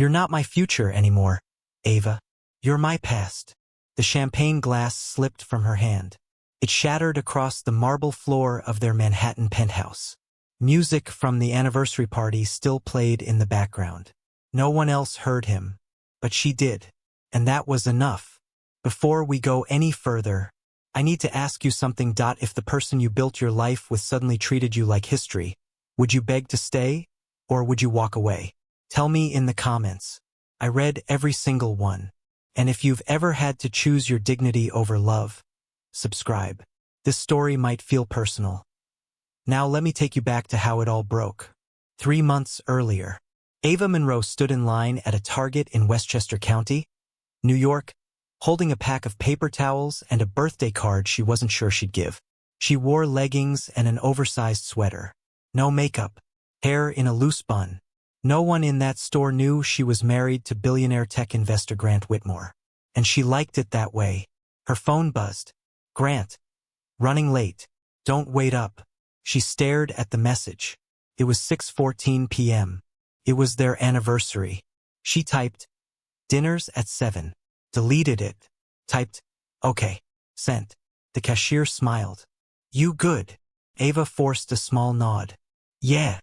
You're not my future anymore, Ava. You're my past. The champagne glass slipped from her hand. It shattered across the marble floor of their Manhattan penthouse. Music from the anniversary party still played in the background. No one else heard him, but she did, and that was enough. Before we go any further, I need to ask you something. If the person you built your life with suddenly treated you like history, would you beg to stay, or would you walk away? Tell me in the comments. I read every single one. And if you've ever had to choose your dignity over love, subscribe. This story might feel personal. Now let me take you back to how it all broke. 3 months earlier, Ava Monroe stood in line at a Target in Westchester County, New York, holding a pack of paper towels and a birthday card she wasn't sure she'd give. She wore leggings and an oversized sweater. No makeup, hair in a loose bun. No one in that store knew she was married to billionaire tech investor Grant Whitmore. And she liked it that way. Her phone buzzed. Grant. Running late. Don't wait up. She stared at the message. It was 6:14 p.m. It was their anniversary. She typed, "Dinner's at 7. Deleted it. Typed, "Okay." Sent. The cashier smiled. "You good?" Ava forced a small nod. "Yeah."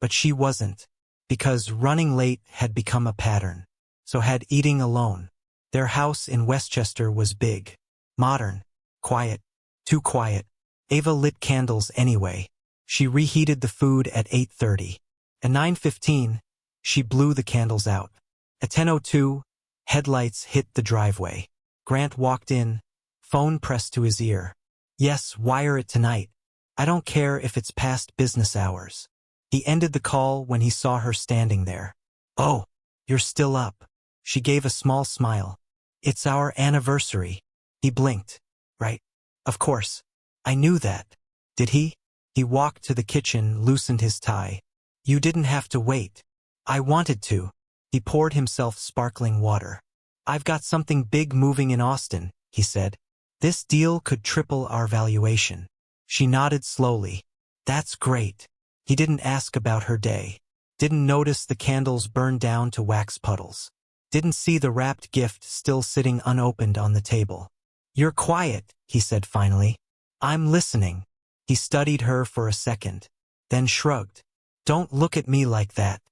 But she wasn't. Because running late had become a pattern. So had eating alone. Their house in Westchester was big. Modern. Quiet. Too quiet. Ava lit candles anyway. She reheated the food at 8:30. At 9:15, she blew the candles out. At 10:02, headlights hit the driveway. Grant walked in, phone pressed to his ear. "Yes, wire it tonight. I don't care if it's past business hours." He ended the call when he saw her standing there. "Oh, you're still up." She gave a small smile. "It's our anniversary." He blinked. "Right. Of course. I knew that." Did he? He walked to the kitchen, loosened his tie. "You didn't have to wait." "I wanted to." He poured himself sparkling water. "I've got something big moving in Austin," he said. "This deal could triple our valuation." She nodded slowly. "That's great." He didn't ask about her day. Didn't notice the candles burn down to wax puddles. Didn't see the wrapped gift still sitting unopened on the table. "You're quiet," he said finally. "I'm listening." He studied her for a second, then shrugged. "Don't look at me like that."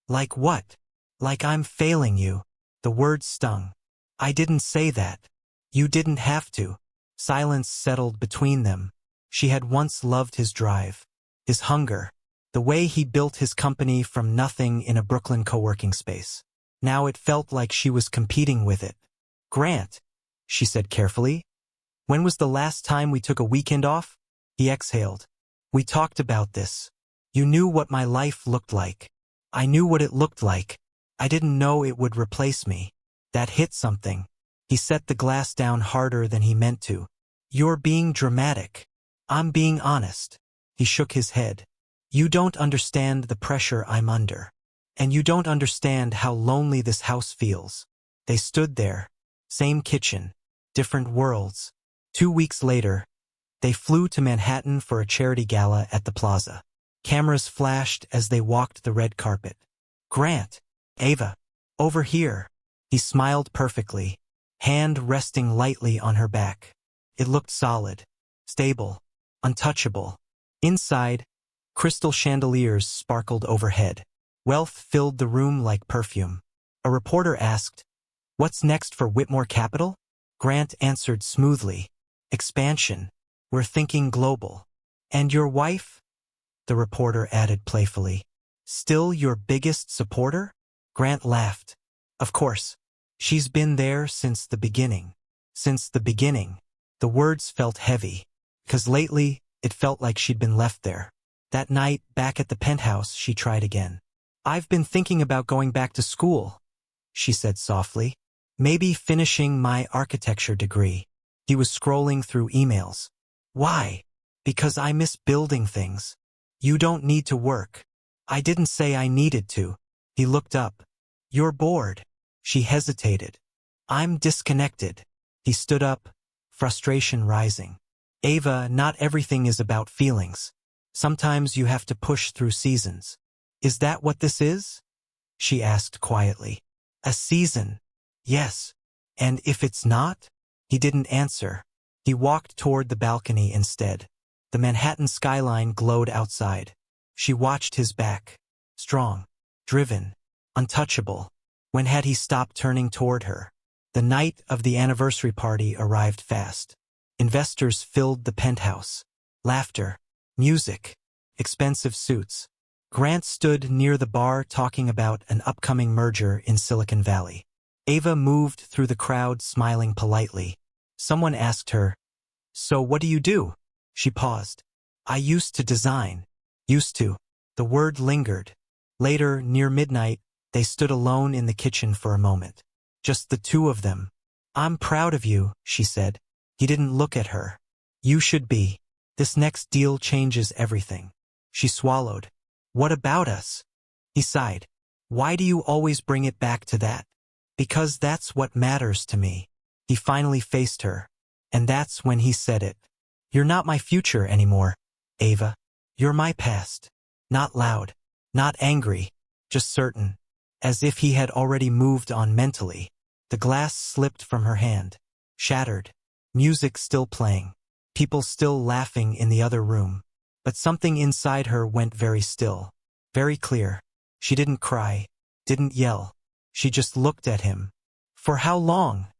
"Like what?" "Like I'm failing you." The words stung. "I didn't say that." "You didn't have to." Silence settled between them. She had once loved his drive, his hunger, the way he built his company from nothing in a Brooklyn co-working space. Now it felt like she was competing with it. "Grant," she said carefully. "When was the last time we took a weekend off?" He exhaled. "We talked about this. You knew what my life looked like. I knew what it looked like. I didn't know it would replace me." That hit something. He set the glass down harder than he meant to. "You're being dramatic." "I'm being honest." He shook his head. "You don't understand the pressure I'm under. And you don't understand how lonely this house feels." They stood there. Same kitchen. Different worlds. 2 weeks later, they flew to Manhattan for a charity gala at the plaza. Cameras flashed as they walked the red carpet. "Grant." "Ava. Over here." He smiled perfectly, hand resting lightly on her back. It looked solid, stable, untouchable. Inside, crystal chandeliers sparkled overhead. Wealth filled the room like perfume. A reporter asked, "What's next for Whitmore Capital?" Grant answered smoothly, "Expansion. We're thinking global." "And your wife?" the reporter added playfully. "Still your biggest supporter?" Grant laughed. "Of course. She's been there since the beginning." Since the beginning. The words felt heavy, because lately it felt like she'd been left there. That night, back at the penthouse, she tried again. "I've been thinking about going back to school," she said softly. "Maybe finishing my architecture degree." He was scrolling through emails. "Why?" "Because I miss building things." "You don't need to work." "I didn't say I needed to." He looked up. "You're bored." She hesitated. "I'm disconnected." He stood up, frustration rising. "Ava, not everything is about feelings. Sometimes you have to push through seasons." "Is that what this is?" she asked quietly. A season. Yes. And if it's not? He didn't answer. He walked toward the balcony instead. The Manhattan skyline glowed outside. She watched his back. Strong. Driven. Untouchable. When had he stopped turning toward her? The night of the anniversary party arrived fast. Investors filled the penthouse. Laughter. Music. Expensive suits. Grant stood near the bar talking about an upcoming merger in Silicon Valley. Ava moved through the crowd smiling politely. Someone asked her, "So what do you do?" She paused. "I used to design." Used to. The word lingered. Later, near midnight, they stood alone in the kitchen for a moment. Just the two of them. "I'm proud of you," she said. He didn't look at her. "You should be. This next deal changes everything." She swallowed. "What about us?" He sighed. "Why do you always bring it back to that?" "Because that's what matters to me." He finally faced her. And that's when he said it. "You're not my future anymore, Ava. You're my past." Not loud. Not angry. Just certain. As if he had already moved on mentally. The glass slipped from her hand. Shattered. Music still playing. People still laughing in the other room. But something inside her went very still. Very clear. She didn't cry. Didn't yell. She just looked at him. "For how long?"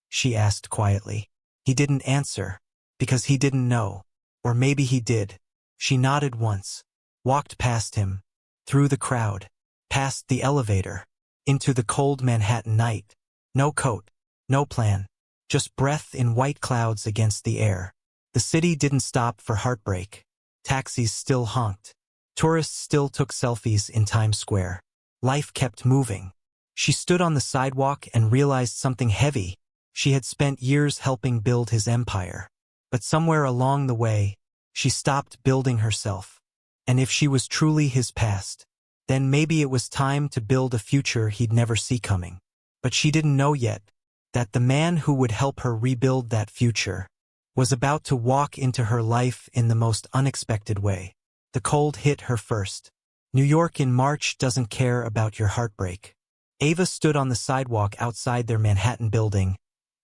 she asked quietly. He didn't answer. Because he didn't know. Or maybe he did. She nodded once. Walked past him. Through the crowd. Past the elevator. Into the cold Manhattan night. No coat. No plan. Just breath in white clouds against the air. The city didn't stop for heartbreak. Taxis still honked. Tourists still took selfies in Times Square. Life kept moving. She stood on the sidewalk and realized something heavy. She had spent years helping build his empire. But somewhere along the way, she stopped building herself. And if she was truly his past, then maybe it was time to build a future he'd never see coming. But she didn't know yet that the man who would help her rebuild that future was about to walk into her life in the most unexpected way. The cold hit her first. New York in March doesn't care about your heartbreak. Ava stood on the sidewalk outside their Manhattan building,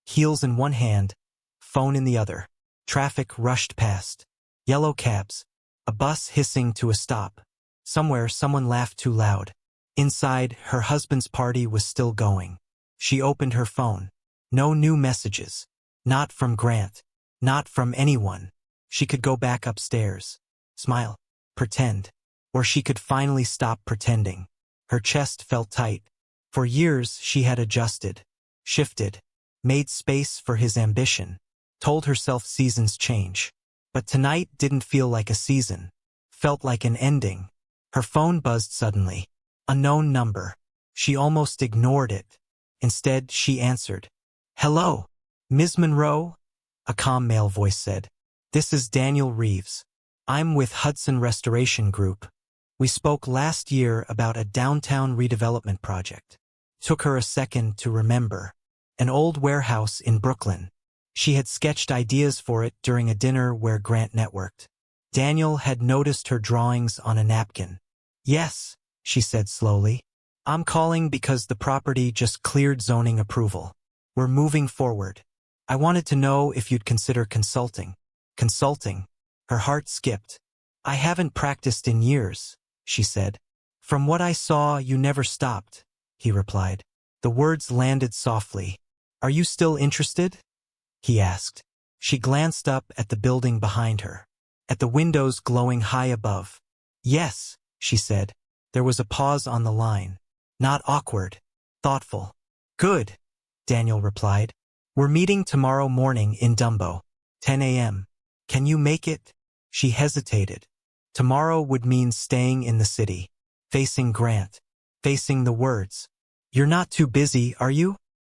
heels in one hand, phone in the other. Traffic rushed past. Yellow cabs. A bus hissing to a stop. Somewhere someone laughed too loud. Inside, her husband's party was still going. She opened her phone. No new messages. Not from Grant. Not from anyone. She could go back upstairs. Smile. Pretend. Or she could finally stop pretending. Her chest felt tight. For years she had adjusted. Shifted. Made space for his ambition. Told herself seasons change. But tonight didn't feel like a season. Felt like an ending. Her phone buzzed suddenly. Unknown number. She almost ignored it. Instead, she answered. "Hello, Ms. Monroe?" A calm male voice said. "This is Daniel Reeves. I'm with Hudson Restoration Group. We spoke last year about a downtown redevelopment project." Took her a second to remember. An old warehouse in Brooklyn. She had sketched ideas for it during a dinner where Grant networked. Daniel had noticed her drawings on a napkin. "Yes," she said slowly. "I'm calling because the property just cleared zoning approval. We're moving forward. I wanted to know if you'd consider consulting." Consulting? Her heart skipped. "I haven't practiced in years," she said. "From what I saw, you never stopped," he replied. The words landed softly. "Are you still interested?" he asked. She glanced up at the building behind her. At the windows glowing high above. "Yes," she said. There was a pause on the line. Not awkward. Thoughtful. "Good," Daniel replied. "We're meeting tomorrow morning in Dumbo. 10 a.m. Can you make it?" She hesitated. Tomorrow would mean staying in the city. Facing Grant. Facing the words. "You're not too busy, are you?"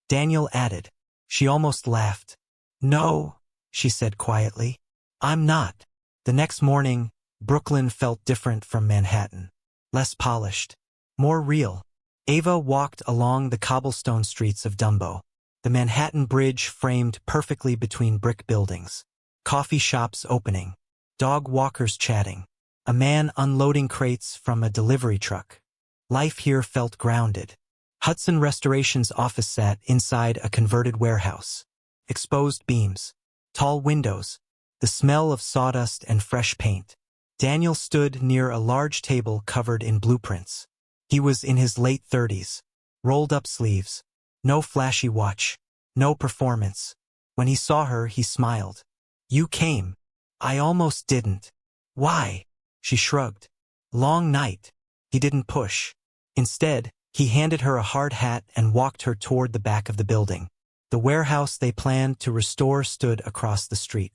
Daniel added. She almost laughed. "No," she said quietly. "I'm not." The next morning, Brooklyn felt different from Manhattan. Less polished. More real. Ava walked along the cobblestone streets of Dumbo. The Manhattan Bridge framed perfectly between brick buildings. Coffee shops opening. Dog walkers chatting. A man unloading crates from a delivery truck. Life here felt grounded. Hudson Restoration's office sat inside a converted warehouse. Exposed beams, tall windows, the smell of sawdust and fresh paint. Daniel stood near a large table covered in blueprints. He was in his late 30s. Rolled up sleeves. No flashy watch. No performance. When he saw her, he smiled. "You came. I almost didn't." "Why?" She shrugged. "Long night." He didn't push. Instead, he handed her a hard hat and walked her toward the back of the building. The warehouse they planned to restore stood across the street.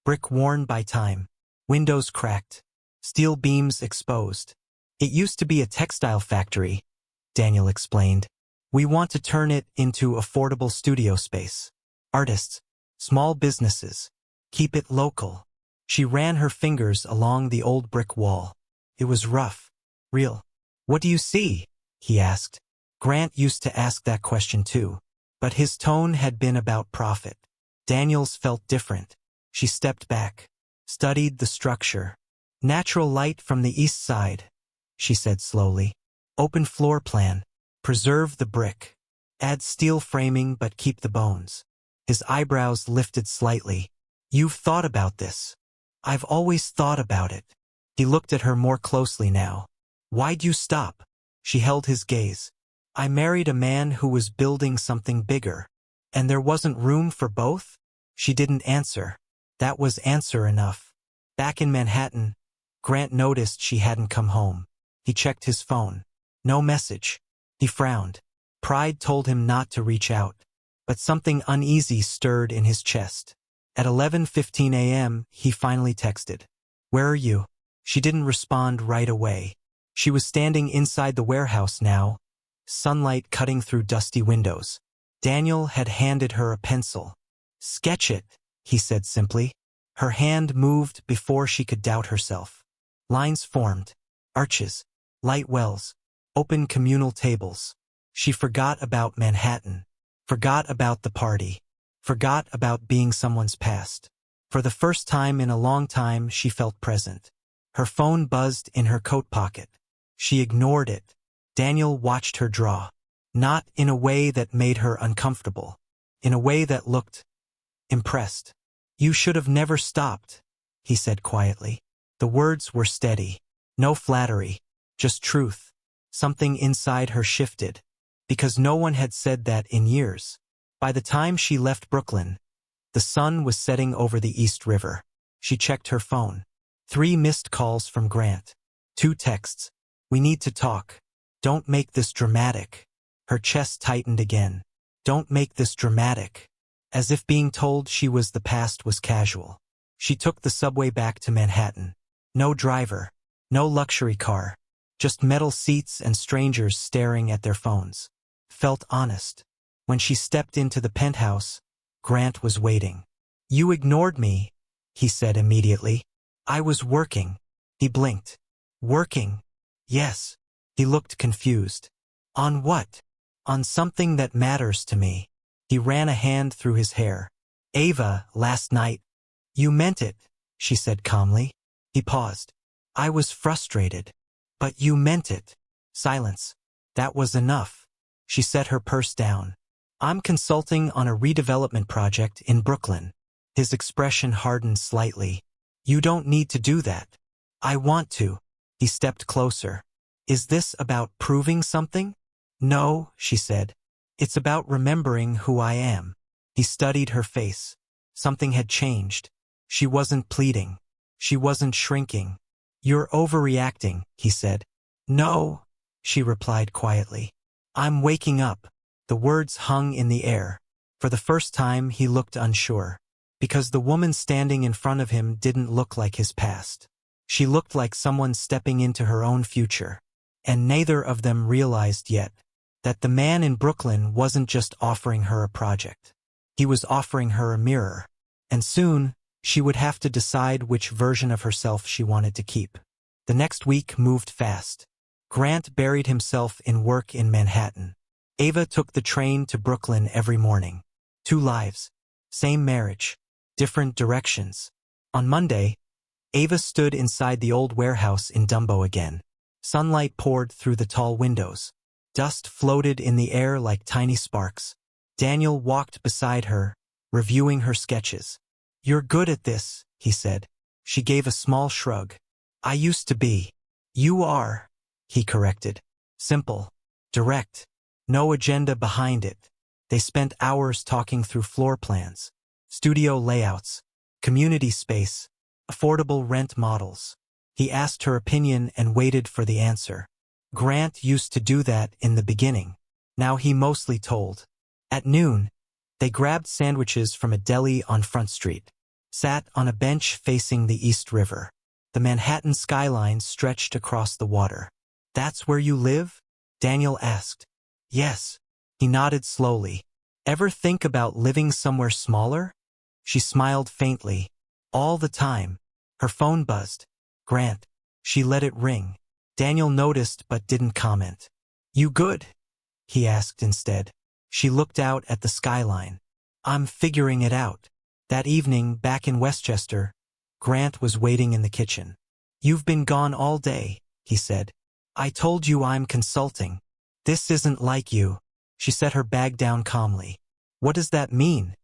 Brick worn by time. Windows cracked. Steel beams exposed. "It used to be a textile factory," Daniel explained. "We want to turn it into affordable studio space. Artists, small businesses. Keep it local." She ran her fingers along the old brick wall. It was rough. Real. "What do you see?" he asked. Grant used to ask that question too. But his tone had been about profit. Daniel's felt different. She stepped back. Studied the structure. "Natural light from the east side," she said slowly. "Open floor plan. Preserve the brick. Add steel framing but keep the bones." His eyebrows lifted slightly. "You've thought about this." "I've always thought about it." He looked at her more closely now. "Why'd you stop?" She held his gaze. "I married a man who was building something bigger. And there wasn't room for both?" She didn't answer. That was answer enough. Back in Manhattan, Grant noticed she hadn't come home. He checked his phone. No message. He frowned. Pride told him not to reach out. But something uneasy stirred in his chest. At 11:15 a.m., he finally texted. "Where are you?" She didn't respond right away. She was standing inside the warehouse now, sunlight cutting through dusty windows. Daniel had handed her a pencil. "Sketch it," he said simply. Her hand moved before she could doubt herself. Lines formed. Arches. Light wells. Open communal tables. She forgot about Manhattan. Forgot about the party. Forgot about being someone's past. For the first time in a long time, she felt present. Her phone buzzed in her coat pocket. She ignored it. Daniel watched her draw. Not in a way that made her uncomfortable. In a way that looked impressed. "You should have never stopped," he said quietly. The words were steady. No flattery. Just truth. Something inside her shifted. Because no one had said that in years. By the time she left Brooklyn, the sun was setting over the East River. She checked her phone. 3 missed calls from Grant. 2 texts. "We need to talk. Don't make this dramatic." Her chest tightened again. "Don't make this dramatic." As if being told she was the past was casual. She took the subway back to Manhattan. No driver. No luxury car. Just metal seats and strangers staring at their phones. Felt honest. When she stepped into the penthouse, Grant was waiting. "You ignored me," he said immediately. "I was working." He blinked. "Working?" "Yes." He looked confused. "On what?" "On something that matters to me." He ran a hand through his hair. "Ava, last night." "You meant it," she said calmly. He paused. "I was frustrated." "But you meant it." Silence. That was enough. She set her purse down. "I'm consulting on a redevelopment project in Brooklyn." His expression hardened slightly. "You don't need to do that." "I want to." He stepped closer. "Is this about proving something?" "No," she said. "It's about remembering who I am." He studied her face. Something had changed. She wasn't pleading. She wasn't shrinking. "You're overreacting," he said. "No," she replied quietly. "I'm waking up." The words hung in the air. For the first time, he looked unsure. Because the woman standing in front of him didn't look like his past. She looked like someone stepping into her own future. And neither of them realized yet that the man in Brooklyn wasn't just offering her a project. He was offering her a mirror. And soon, she would have to decide which version of herself she wanted to keep. The next week moved fast. Grant buried himself in work in Manhattan. Ava took the train to Brooklyn every morning. 2 lives. Same marriage. Different directions. On Monday, Ava stood inside the old warehouse in Dumbo again. Sunlight poured through the tall windows. Dust floated in the air like tiny sparks. Daniel walked beside her, reviewing her sketches. "You're good at this," he said. She gave a small shrug. "I used to be." "You are," he corrected. "Simple. Direct. No agenda behind it." They spent hours talking through floor plans, studio layouts, community space, affordable rent models. He asked her opinion and waited for the answer. Grant used to do that in the beginning. Now he mostly told. At noon, they grabbed sandwiches from a deli on Front Street, sat on a bench facing the East River. The Manhattan skyline stretched across the water. "That's where you live?" Daniel asked. "Yes." He nodded slowly. "Ever think about living somewhere smaller?" She smiled faintly. "All the time." Her phone buzzed. "Grant." She let it ring. Daniel noticed but didn't comment. "You good?" he asked instead. She looked out at the skyline. "I'm figuring it out." That evening, back in Westchester, Grant was waiting in the kitchen. "You've been gone all day," he said. "I told you I'm consulting." "This isn't like you." She set her bag down calmly. "What does that mean?"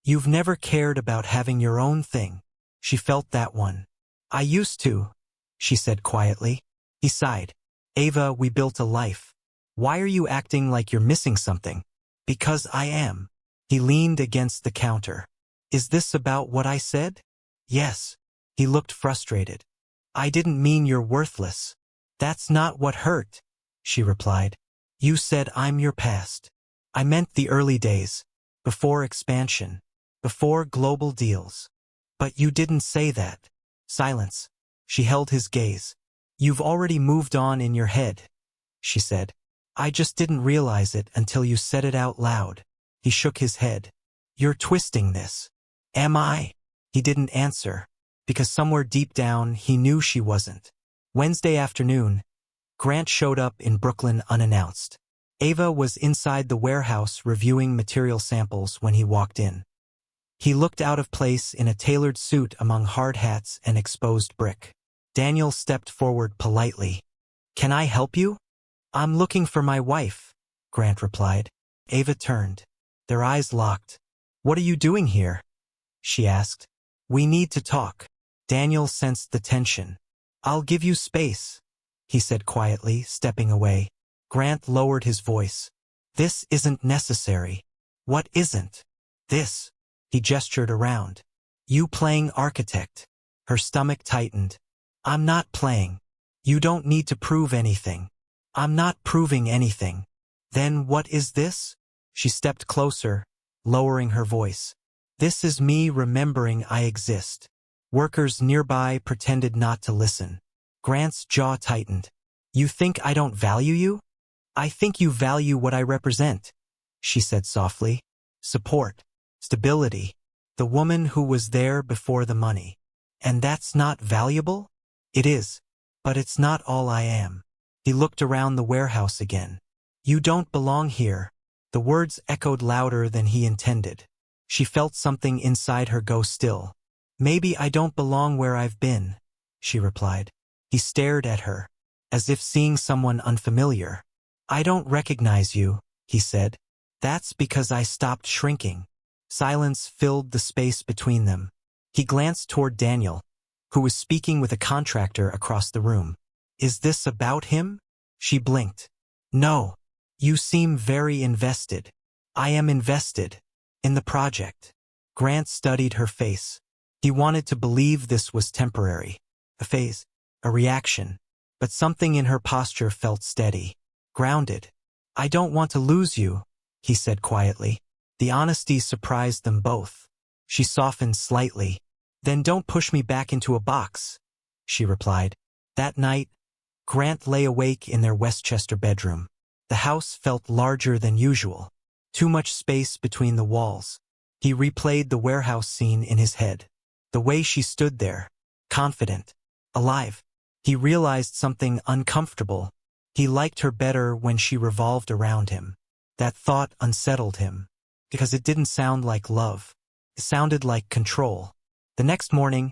"You've never cared about having your own thing." She felt that one. "I used to," she said quietly. He sighed. "Ava, we built a life. Why are you acting like you're missing something?" "Because I am." He leaned against the counter. "Is this about what I said?" "Yes." He looked frustrated. "I didn't mean you're worthless." "That's not what hurt," she replied. "You said I'm your past." "I meant the early days, before expansion, before global deals." "But you didn't say that." Silence. She held his gaze. "You've already moved on in your head," she said. "I just didn't realize it until you said it out loud." He shook his head. "You're twisting this." "Am I?" He didn't answer, because somewhere deep down he knew she wasn't. Wednesday afternoon, Grant showed up in Brooklyn unannounced. Ava was inside the warehouse reviewing material samples when he walked in. He looked out of place in a tailored suit among hard hats and exposed brick. Daniel stepped forward politely. "Can I help you?" "I'm looking for my wife," Grant replied. Ava turned. Their eyes locked. "What are you doing here?" she asked. "We need to talk." Daniel sensed the tension. "I'll give you space," he said quietly, stepping away. Grant lowered his voice. "This isn't necessary." "What isn't?" "This." He gestured around. "You playing architect." Her stomach tightened. "I'm not playing." "You don't need to prove anything." "I'm not proving anything." "Then what is this?" She stepped closer, lowering her voice. "This is me remembering I exist." Workers nearby pretended not to listen. Grant's jaw tightened. "You think I don't value you?" "I think you value what I represent," she said softly. "Support. Stability. The woman who was there before the money." "And that's not valuable?" "It is. But it's not all I am." He looked around the warehouse again. "You don't belong here." The words echoed louder than he intended. She felt something inside her go still. "Maybe I don't belong where I've been," she replied. He stared at her, as if seeing someone unfamiliar. "I don't recognize you," he said. "That's because I stopped shrinking." Silence filled the space between them. He glanced toward Daniel, who was speaking with a contractor across the room. "Is this about him?" She blinked. "No. You seem very invested." "I am invested. In the project." Grant studied her face. He wanted to believe this was temporary. A phase. A reaction. But something in her posture felt steady. Grounded. "I don't want to lose you," he said quietly. The honesty surprised them both. She softened slightly. "Then don't push me back into a box," she replied. That night, Grant lay awake in their Westchester bedroom. The house felt larger than usual. Too much space between the walls. He replayed the warehouse scene in his head. The way she stood there, confident, alive. He realized something uncomfortable. He liked her better when she revolved around him. That thought unsettled him, because it didn't sound like love. It sounded like control. The next morning,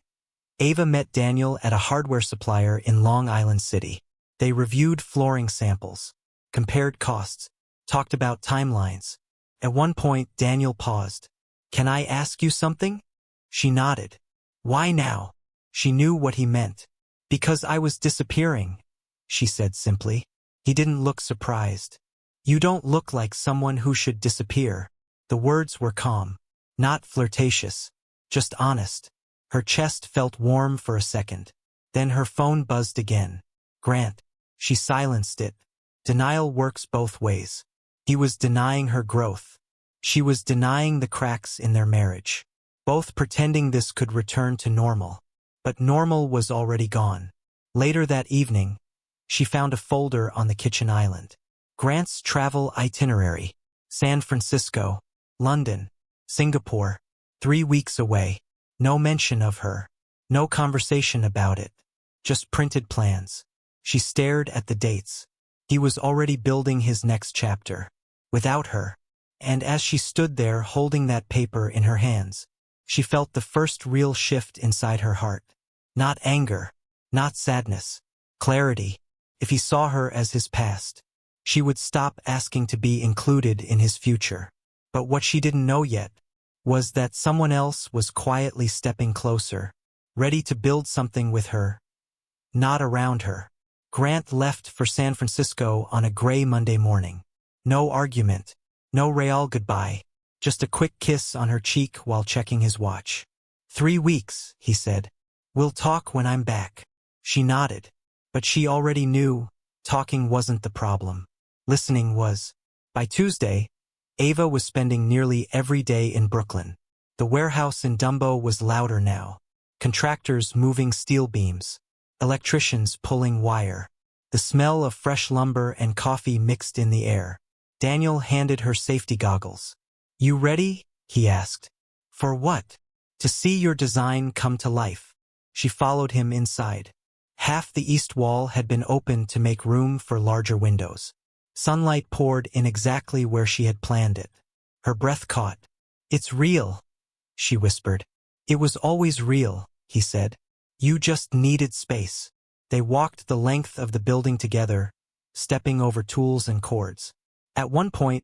Ava met Daniel at a hardware supplier in Long Island City. They reviewed flooring samples. compared costs, talked about timelines. At one point, Daniel paused. "Can I ask you something?" She nodded. "Why now?" She knew what he meant. "Because I was disappearing," she said simply. He didn't look surprised. "You don't look like someone who should disappear." The words were calm, not flirtatious, just honest. Her chest felt warm for a second. Then her phone buzzed again. Grant. She silenced it. Denial works both ways. He was denying her growth. She was denying the cracks in their marriage. Both pretending this could return to normal. But normal was already gone. Later that evening, she found a folder on the kitchen island. Grant's travel itinerary. San Francisco, London, Singapore, 3 weeks away. No mention of her. No conversation about it. Just printed plans. She stared at the dates. He was already building his next chapter. Without her. And as she stood there holding that paper in her hands, she felt the first real shift inside her heart. Not anger. Not sadness. Clarity. If he saw her as his past, she would stop asking to be included in his future. But what she didn't know yet was that someone else was quietly stepping closer, ready to build something with her, not around her. Grant left for San Francisco on a gray Monday morning. No argument. No real goodbye. Just a quick kiss on her cheek while checking his watch. 3 weeks, he said. "We'll talk when I'm back." She nodded. But she already knew talking wasn't the problem. Listening was. By Tuesday, Ava was spending nearly every day in Brooklyn. The warehouse in Dumbo was louder now. Contractors moving steel beams. Electricians pulling wire. The smell of fresh lumber and coffee mixed in the air. Daniel handed her safety goggles. "You ready?" he asked. "For what?" "To see your design come to life." She followed him inside. Half the east wall had been opened to make room for larger windows. Sunlight poured in exactly where she had planned it. Her breath caught. "It's real," she whispered. "It was always real," he said. "You just needed space." They walked the length of the building together, stepping over tools and cords. At one point,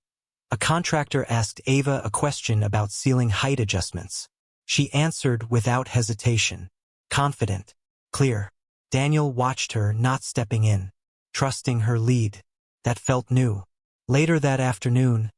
a contractor asked Ava a question about ceiling height adjustments. She answered without hesitation. Confident. Clear. Daniel watched her, not stepping in, trusting her lead. That felt new. Later that afternoon,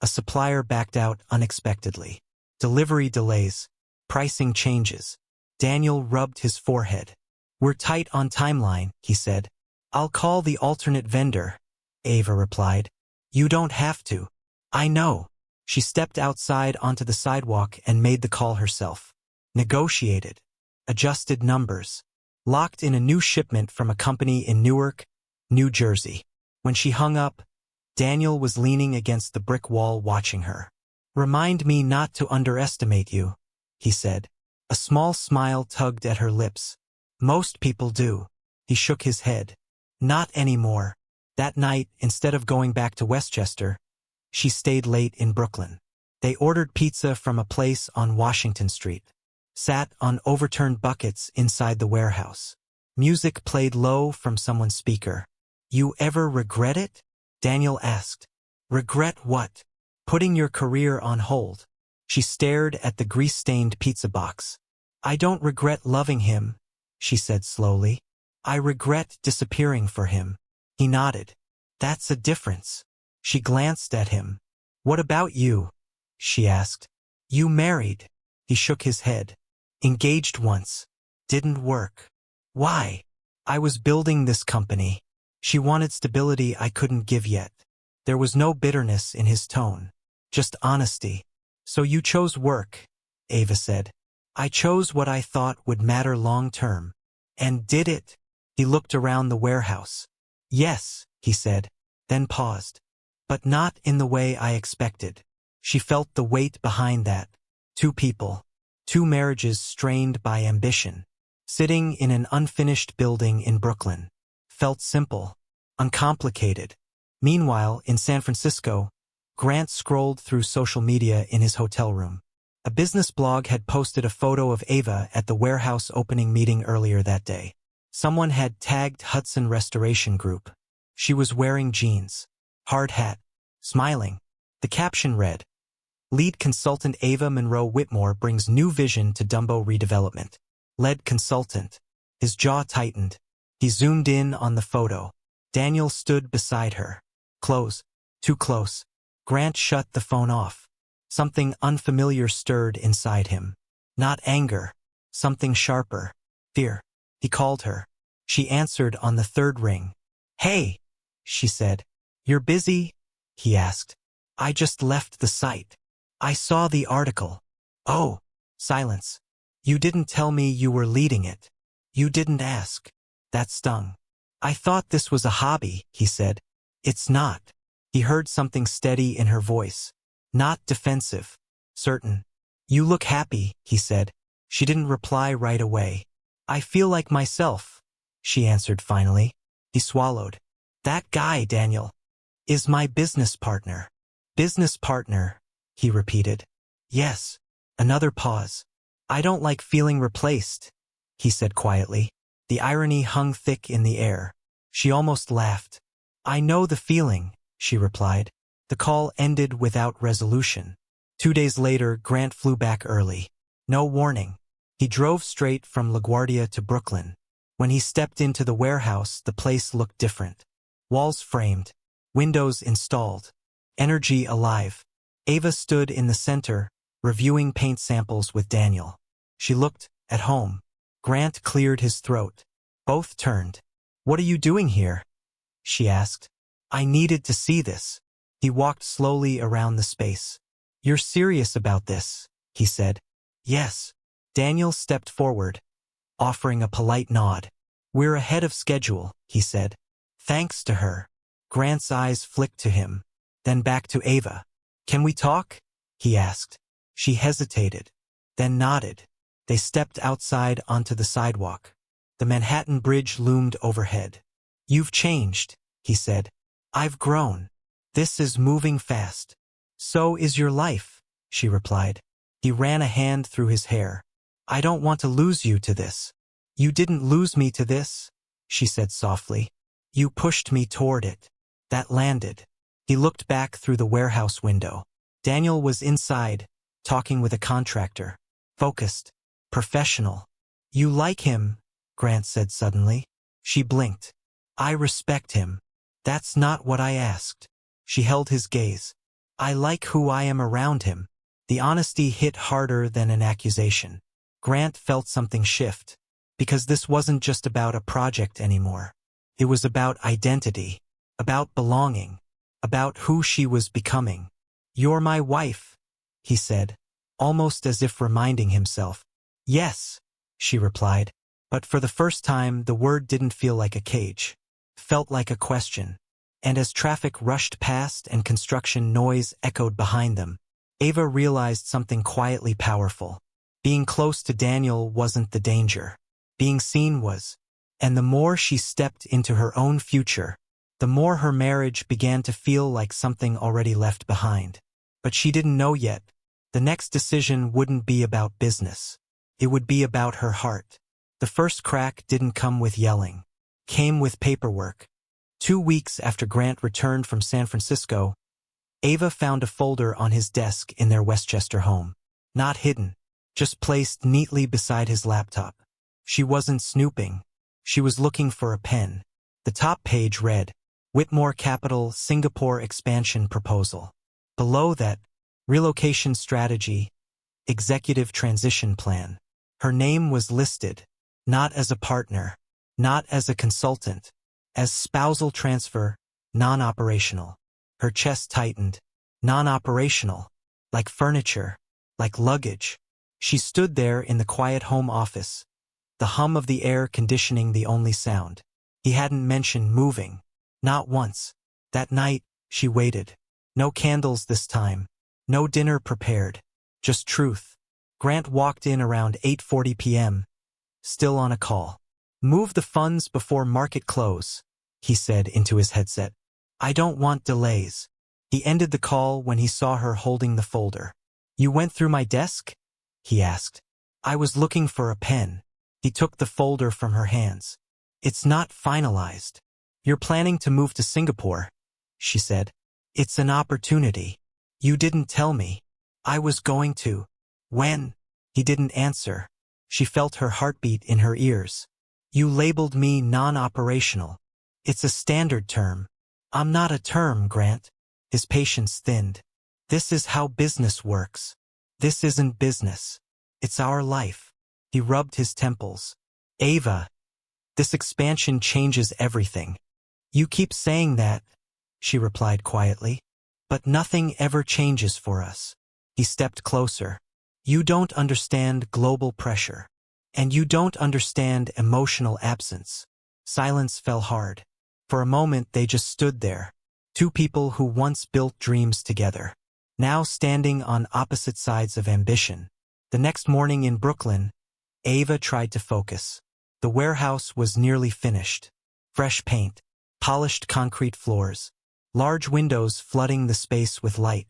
a supplier backed out unexpectedly. Delivery delays. Pricing changes. Daniel rubbed his forehead. "We're tight on timeline," he said. "I'll call the alternate vendor," Ava replied. "You don't have to." "I know." She stepped outside onto the sidewalk and made the call herself. Negotiated. Adjusted numbers. Locked in a new shipment from a company in Newark, New Jersey. When she hung up, Daniel was leaning against the brick wall watching her. "Remind me not to underestimate you," he said. A small smile tugged at her lips. "Most people do." He shook his head. "Not anymore." That night, instead of going back to Westchester, she stayed late in Brooklyn. They ordered pizza from a place on Washington Street. Sat on overturned buckets inside the warehouse. Music played low from someone's speaker. "You ever regret it?" Daniel asked. "Regret what?" "Putting your career on hold." She stared at the grease-stained pizza box. "I don't regret loving him," she said slowly. "I regret disappearing for him." He nodded. "That's a difference." She glanced at him. "What about you?" she asked. "You married." He shook his head. "Engaged once. Didn't work." "Why?" "I was building this company." She wanted stability I couldn't give yet. There was no bitterness in his tone. Just honesty. "So you chose work," Ava said. "I chose what I thought would matter long term." "And did it?" He looked around the warehouse. "Yes," he said, then paused. "But not in the way I expected." She felt the weight behind that. 2 people. 2 marriages strained by ambition. Sitting in an unfinished building in Brooklyn. Felt simple. Uncomplicated. Meanwhile, in San Francisco, Grant scrolled through social media in his hotel room. A business blog had posted a photo of Ava at the warehouse opening meeting earlier that day. Someone had tagged Hudson Restoration Group. She was wearing jeans. hard hat, smiling. The caption read, Lead consultant Ava Monroe Whitmore brings new vision to Dumbo redevelopment. Lead consultant. His jaw tightened. He zoomed in on the photo. Daniel stood beside her. Close. Too close. Grant shut the phone off. Something unfamiliar stirred inside him. Not anger. Something sharper. Fear. He called her. She answered on the third ring. Hey, she said. You're busy? He asked. I just left the site. I saw the article. Oh, silence. You didn't tell me you were leading it. You didn't ask. That stung. I thought this was a hobby, he said. It's not. He heard something steady in her voice. Not defensive. Certain. You look happy, he said. She didn't reply right away. I feel like myself, she answered finally. He swallowed. That guy, Daniel, is my business partner. Business partner, he repeated. Yes. Another pause. I don't like feeling replaced, he said quietly. The irony hung thick in the air. She almost laughed. I know the feeling, she replied. The call ended without resolution. 2 days later, Grant flew back early. No warning. He drove straight from LaGuardia to Brooklyn. When he stepped into the warehouse, the place looked different. Walls framed. Windows installed. Energy alive. Ava stood in the center, reviewing paint samples with Daniel. She looked at home. Grant cleared his throat. Both turned. What are you doing here? She asked. I needed to see this. He walked slowly around the space. You're serious about this, he said. Yes. Daniel stepped forward, offering a polite nod. We're ahead of schedule, he said. Thanks to her. Grant's eyes flicked to him, then back to Ava. Can we talk? He asked. She hesitated, then nodded. They stepped outside onto the sidewalk. The Manhattan Bridge loomed overhead. You've changed, he said. I've grown. This is moving fast. So is your life, she replied. He ran a hand through his hair. I don't want to lose you to this. You didn't lose me to this, she said softly. You pushed me toward it. That landed. He looked back through the warehouse window. Daniel was inside, talking with a contractor. Focused. Professional. You like him, Grant said suddenly. She blinked. I respect him. That's not what I asked. She held his gaze. I like who I am around him. The honesty hit harder than an accusation. Grant felt something shift, because this wasn't just about a project anymore. It was about identity, about belonging, about who she was becoming. You're my wife, he said, almost as if reminding himself. Yes, she replied, but for the first time the word didn't feel like a cage. Felt like a question. And as traffic rushed past and construction noise echoed behind them, Ava realized something quietly powerful. Being close to Daniel wasn't the danger. Being seen was. And the more she stepped into her own future, the more her marriage began to feel like something already left behind. But she didn't know yet. The next decision wouldn't be about business. It would be about her heart. The first crack didn't come with yelling. Came with paperwork. 2 weeks after Grant returned from San Francisco, Ava found a folder on his desk in their Westchester home. Not hidden, just placed neatly beside his laptop. She wasn't snooping. She was looking for a pen. The top page read, Whitmore Capital Singapore Expansion Proposal. Below that, Relocation Strategy, Executive Transition Plan. Her name was listed, not as a partner, not as a consultant, as spousal transfer, non-operational. Her chest tightened. Non-operational. Like furniture. Like luggage. She stood there in the quiet home office. The hum of the air conditioning the only sound. He hadn't mentioned moving. Not once. That night, she waited. No candles this time. No dinner prepared. Just truth. Grant walked in around 8:40 p.m., still on a call. Move the funds before market close, he said into his headset. I don't want delays. He ended the call when he saw her holding the folder. You went through my desk? He asked. I was looking for a pen. He took the folder from her hands. It's not finalized. You're planning to move to Singapore. she said. It's an opportunity. You didn't tell me. I was going to. When? He didn't answer. She felt her heartbeat in her ears. You labeled me non-operational. It's a standard term. I'm not a term, Grant. His patience thinned. This is how business works. This isn't business. It's our life. He rubbed his temples. Ava, this expansion changes everything. You keep saying that, she replied quietly. But nothing ever changes for us. He stepped closer. You don't understand global pressure. And you don't understand emotional absence. Silence fell hard. For a moment they just stood there. Two people who once built dreams together. Now standing on opposite sides of ambition. The next morning in Brooklyn, Ava tried to focus. The warehouse was nearly finished. Fresh paint, polished concrete floors, large windows flooding the space with light.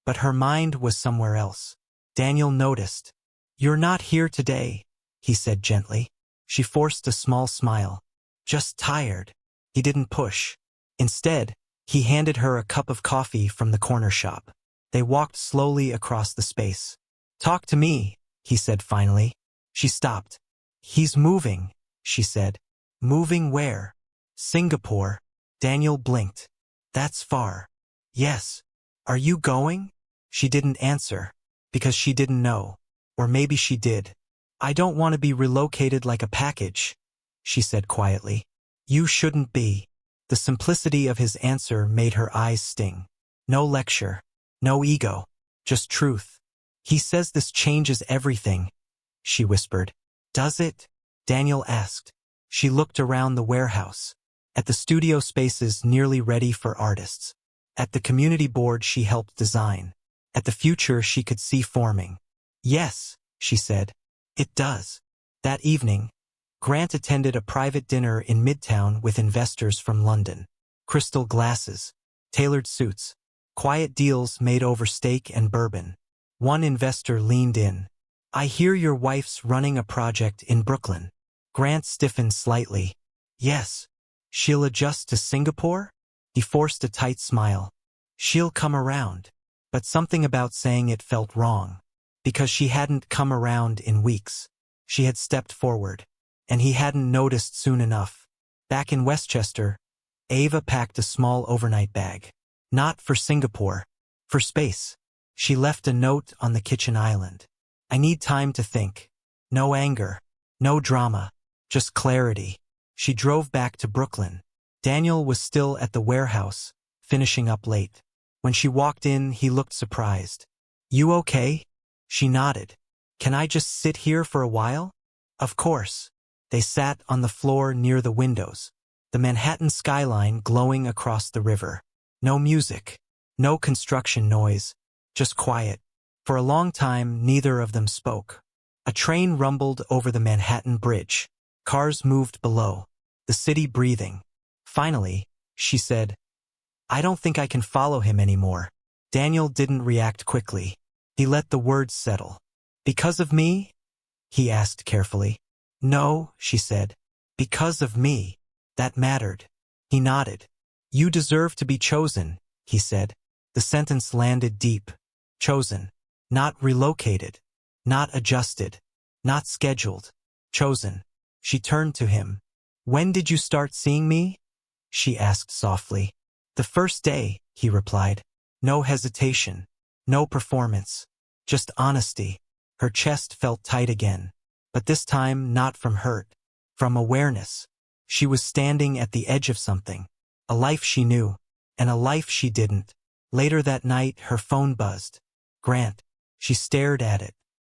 But her mind was somewhere else. Daniel noticed. You're not here today, he said gently. She forced a small smile. Just tired. He didn't push. Instead, he handed her a cup of coffee from the corner shop. They walked slowly across the space. Talk to me, he said finally. She stopped. He's moving, she said. Moving where? Singapore. Daniel blinked. That's far. Yes. Are you going? She didn't answer. Because she didn't know. Or maybe she did. I don't want to be relocated like a package, she said quietly. You shouldn't be. The simplicity of his answer made her eyes sting. No lecture. No ego. Just truth. He says this changes everything, she whispered. Does it? Daniel asked. She looked around the warehouse. At the studio spaces nearly ready for artists. At the community board she helped design. At the future she could see forming. Yes, she said. It does. That evening, Grant attended a private dinner in Midtown with investors from London. Crystal glasses, tailored suits, quiet deals made over steak and bourbon. One investor leaned in. I hear your wife's running a project in Brooklyn. Grant stiffened slightly. Yes. She'll adjust to Singapore? He forced a tight smile. She'll come around. But something about saying it felt wrong. Because she hadn't come around in weeks. She had stepped forward. And he hadn't noticed soon enough. Back in Westchester, Ava packed a small overnight bag. Not for Singapore. For space. She left a note on the kitchen island. I need time to think. No anger. No drama. Just clarity. She drove back to Brooklyn. Daniel was still at the warehouse, finishing up late. When she walked in, he looked surprised. You okay? She nodded. Can I just sit here for a while? Of course. They sat on the floor near the windows, the Manhattan skyline glowing across the river. No music, no construction noise, just quiet. For a long time, neither of them spoke. A train rumbled over the Manhattan Bridge. Cars moved below, the city breathing. Finally, she said, I don't think I can follow him anymore. Daniel didn't react quickly. He let the words settle. Because of me? He asked carefully. No, she said. Because of me. That mattered. He nodded. You deserve to be chosen, he said. The sentence landed deep. Chosen. Not relocated. Not adjusted. Not scheduled. Chosen. She turned to him. When did you start seeing me? She asked softly. The first day, he replied. No hesitation. No performance. Just honesty. Her chest felt tight again. But this time not from hurt. From awareness. She was standing at the edge of something. A life she knew. And a life she didn't. Later that night, her phone buzzed. Grant. She stared at it.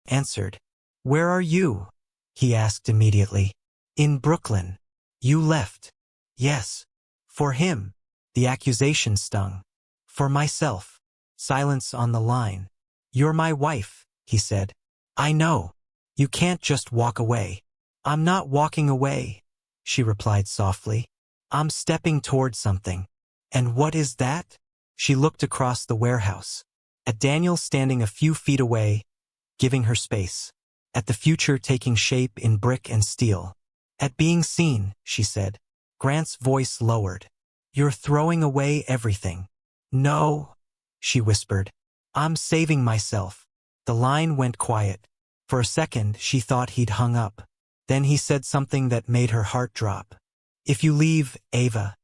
Answered. Where are you? He asked immediately. In Brooklyn. You left. Yes. For him. The accusation stung. For myself. Silence on the line. You're my wife, he said. I know. You can't just walk away. I'm not walking away, she replied softly. I'm stepping toward something. And what is that? She looked across the warehouse. At Daniel standing a few feet away, giving her space. At the future taking shape in brick and steel. At being seen, she said. Grant's voice lowered. You're throwing away everything. No, she whispered. I'm saving myself. The line went quiet. For a second, she thought he'd hung up. Then he said something that made her heart drop. If you leave, Ava,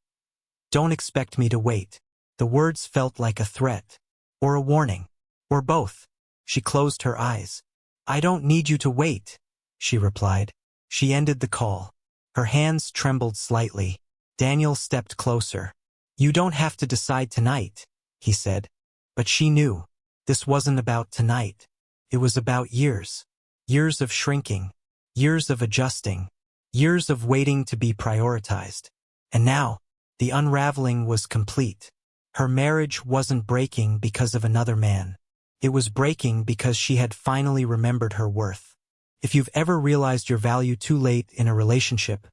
don't expect me to wait. The words felt like a threat. Or a warning. Or both. She closed her eyes. I don't need you to wait, she replied. She ended the call. Her hands trembled slightly. Daniel stepped closer. You don't have to decide tonight, he said. But she knew. This wasn't about tonight. It was about years. Years of shrinking. Years of adjusting. Years of waiting to be prioritized. And now, the unraveling was complete. Her marriage wasn't breaking because of another man. It was breaking because she had finally remembered her worth. If you've ever realized your value too late in a relationship,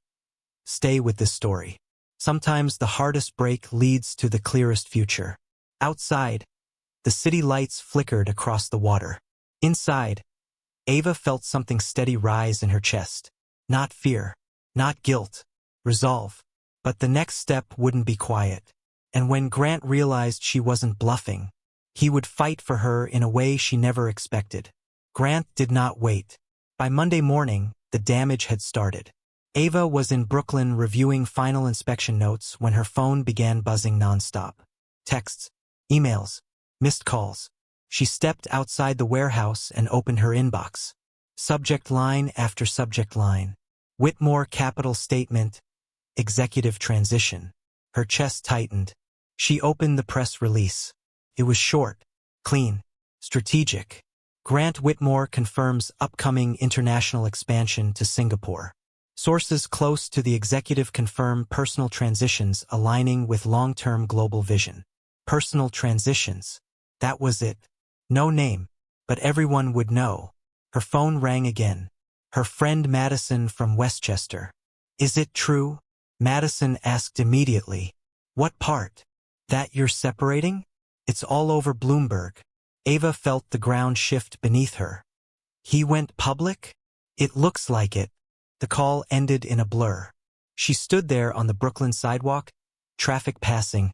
stay with this story. Sometimes the hardest break leads to the clearest future. Outside, the city lights flickered across the water. Inside, Ava felt something steady rise in her chest. Not fear, not guilt, resolve. But the next step wouldn't be quiet. And when Grant realized she wasn't bluffing, he would fight for her in a way she never expected. Grant did not wait. By Monday morning, the damage had started. Ava was in Brooklyn reviewing final inspection notes when her phone began buzzing nonstop. Texts, emails, missed calls. She stepped outside the warehouse and opened her inbox. Subject line after subject line. Whitmore capital statement. Executive transition. Her chest tightened. She opened the press release. It was short, clean, strategic. Grant Whitmore confirms upcoming international expansion to Singapore. Sources close to the executive confirm personal transitions aligning with long-term global vision. Personal transitions. That was it. No name, but everyone would know. Her phone rang again. Her friend Madison from Westchester. Is it true? Madison asked immediately. What part? That you're separating? It's all over Bloomberg. Ava felt the ground shift beneath her. He went public? It looks like it. The call ended in a blur. She stood there on the Brooklyn sidewalk, traffic passing,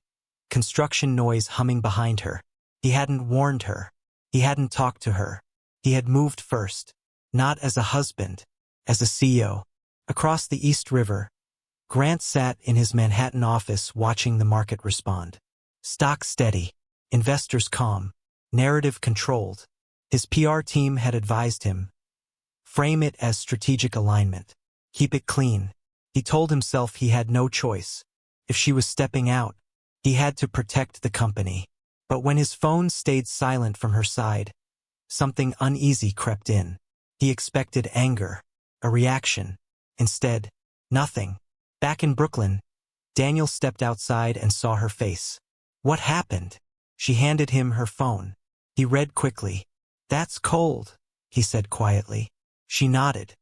construction noise humming behind her. He hadn't warned her. He hadn't talked to her. He had moved first. Not as a husband, as a CEO. Across the East River, Grant sat in his Manhattan office watching the market respond. Stock steady, investors calm, narrative controlled. His PR team had advised him. Frame it as strategic alignment. Keep it clean. He told himself he had no choice. If she was stepping out, he had to protect the company. But when his phone stayed silent from her side, something uneasy crept in. He expected anger, a reaction. Instead, nothing. Back in Brooklyn, Daniel stepped outside and saw her face. What happened? She handed him her phone. He read quickly. That's cold, he said quietly. She nodded.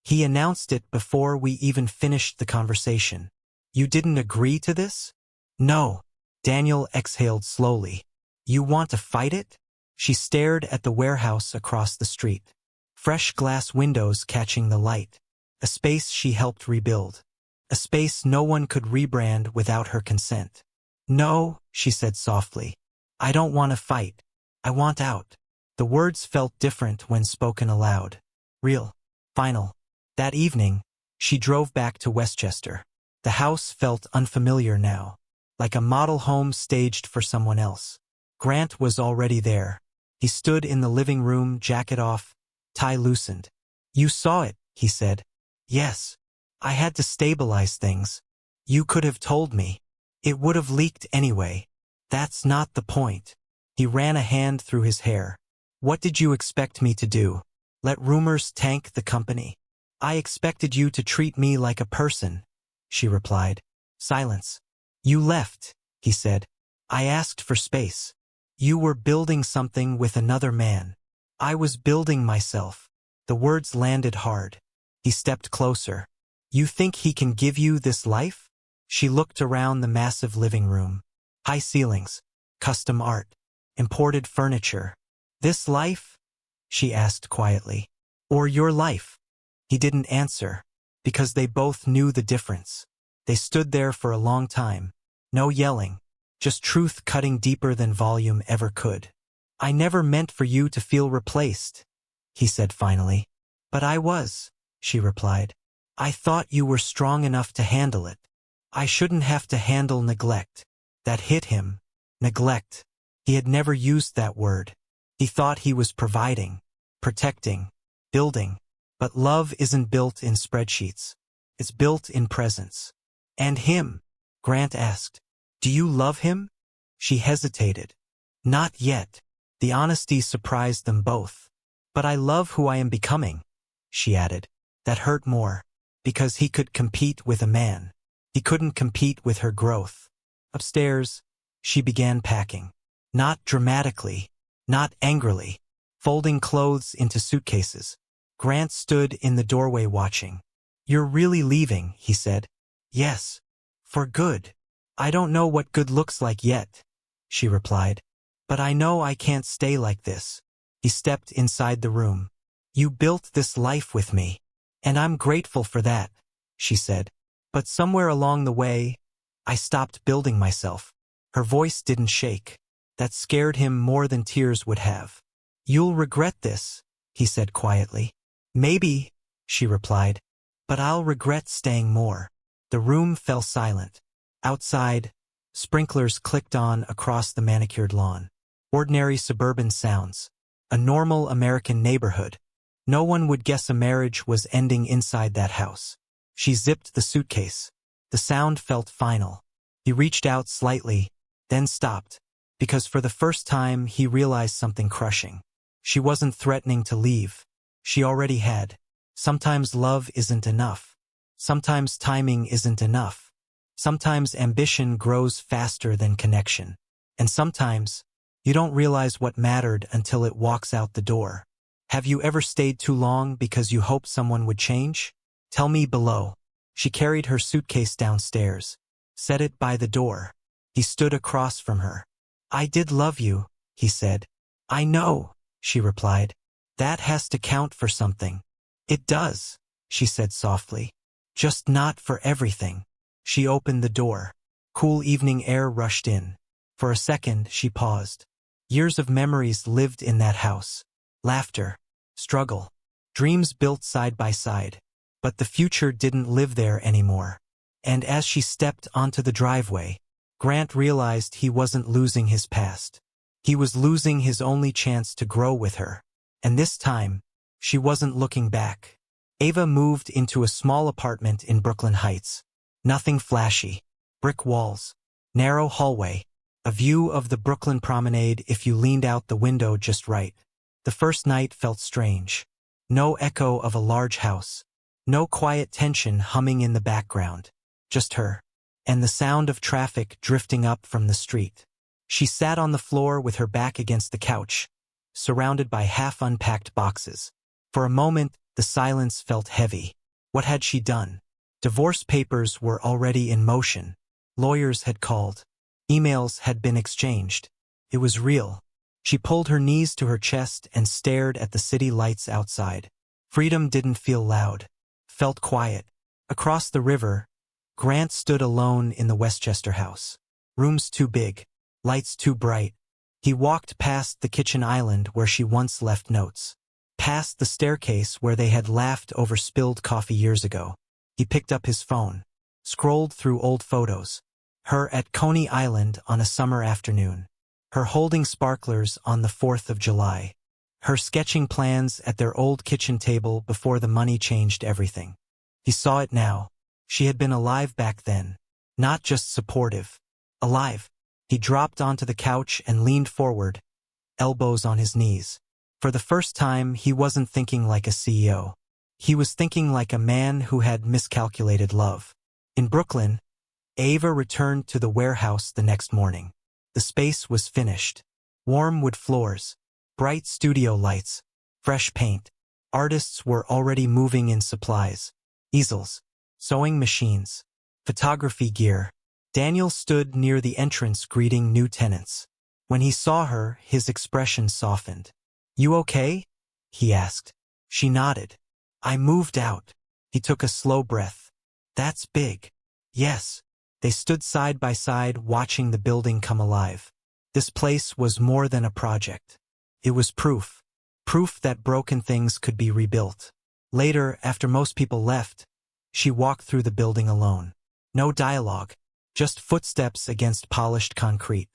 He announced it before we even finished the conversation. You didn't agree to this? No. Daniel exhaled slowly. You want to fight it? She stared at the warehouse across the street. Fresh glass windows catching the light. A space she helped rebuild. A space no one could rebrand without her consent. No, she said softly. I don't want to fight. I want out. The words felt different when spoken aloud. Real. Final. That evening, she drove back to Westchester. The house felt unfamiliar now, like a model home staged for someone else. Grant was already there. He stood in the living room, jacket off, tie loosened. You saw it, he said. Yes. I had to stabilize things. You could have told me. It would have leaked anyway. That's not the point. He ran a hand through his hair. What did you expect me to do? Let rumors tank the company? I expected you to treat me like a person, she replied. Silence. You left, he said. I asked for space. You were building something with another man. I was building myself. The words landed hard. He stepped closer. You think he can give you this life? She looked around the massive living room. High ceilings, custom art, imported furniture. This life? She asked quietly. Or your life? He didn't answer, because they both knew the difference. They stood there for a long time. No yelling, just truth cutting deeper than volume ever could. "I never meant for you to feel replaced," he said finally. "But I was," she replied. "I thought you were strong enough to handle it. I shouldn't have to handle neglect." That hit him. Neglect. He had never used that word. He thought he was providing, protecting, building. But love isn't built in spreadsheets. It's built in presence. "And him?" Grant asked. "Do you love him?" She hesitated. "Not yet." The honesty surprised them both. "But I love who I am becoming," she added. That hurt more. Because he could compete with a man. He couldn't compete with her growth. Upstairs, she began packing. Not dramatically, not angrily, folding clothes into suitcases. Grant stood in the doorway watching. "You're really leaving," he said. "Yes. For good." "I don't know what good looks like yet," she replied. "But I know I can't stay like this." He stepped inside the room. "You built this life with me. And I'm grateful for that," she said. "But somewhere along the way, I stopped building myself." Her voice didn't shake. That scared him more than tears would have. "You'll regret this," he said quietly. "Maybe," she replied. "But I'll regret staying more." The room fell silent. Outside, sprinklers clicked on across the manicured lawn. Ordinary suburban sounds. A normal American neighborhood. No one would guess a marriage was ending inside that house. She zipped the suitcase. The sound felt final. He reached out slightly, then stopped, because for the first time he realized something crushing. She wasn't threatening to leave. She already had. Sometimes love isn't enough. Sometimes timing isn't enough. Sometimes ambition grows faster than connection. And sometimes, you don't realize what mattered until it walks out the door. Have you ever stayed too long because you hoped someone would change? Tell me below. She carried her suitcase downstairs. Set it by the door. He stood across from her. "I did love you," he said. "I know," she replied. "That has to count for something." "It does," she said softly. "Just not for everything." She opened the door. Cool evening air rushed in. For a second, she paused. Years of memories lived in that house. Laughter, struggle, dreams built side by side. But the future didn't live there anymore. And as she stepped onto the driveway, Grant realized he wasn't losing his past. He was losing his only chance to grow with her. And this time, she wasn't looking back. Ava moved into a small apartment in Brooklyn Heights. Nothing flashy. Brick walls, narrow hallway, a view of the Brooklyn promenade if you leaned out the window just right. The first night felt strange. No echo of a large house. No quiet tension humming in the background. Just her. And the sound of traffic drifting up from the street. She sat on the floor with her back against the couch, surrounded by half-unpacked boxes. For a moment, the silence felt heavy. What had she done? Divorce papers were already in motion. Lawyers had called. Emails had been exchanged. It was real. She pulled her knees to her chest and stared at the city lights outside. Freedom didn't feel loud. Felt quiet. Across the river, Grant stood alone in the Westchester house. Rooms too big. Lights too bright. He walked past the kitchen island where she once left notes. Past the staircase where they had laughed over spilled coffee years ago. He picked up his phone. Scrolled through old photos. Her at Coney Island on a summer afternoon. Her holding sparklers on the 4th of July. Her sketching plans at their old kitchen table before the money changed everything. He saw it now. She had been alive back then. Not just supportive. Alive. He dropped onto the couch and leaned forward, elbows on his knees. For the first time, he wasn't thinking like a CEO. He was thinking like a man who had miscalculated love. In Brooklyn, Ava returned to the warehouse the next morning. The space was finished. Warm wood floors, bright studio lights, fresh paint. Artists were already moving in supplies. Easels, sewing machines, photography gear. Daniel stood near the entrance greeting new tenants. When he saw her, his expression softened. "You okay?" he asked. She nodded. "I moved out." He took a slow breath. "That's big." Yes. They stood side by side watching the building come alive. This place was more than a project. It was proof. Proof that broken things could be rebuilt. Later, after most people left, she walked through the building alone. No dialogue, just footsteps against polished concrete.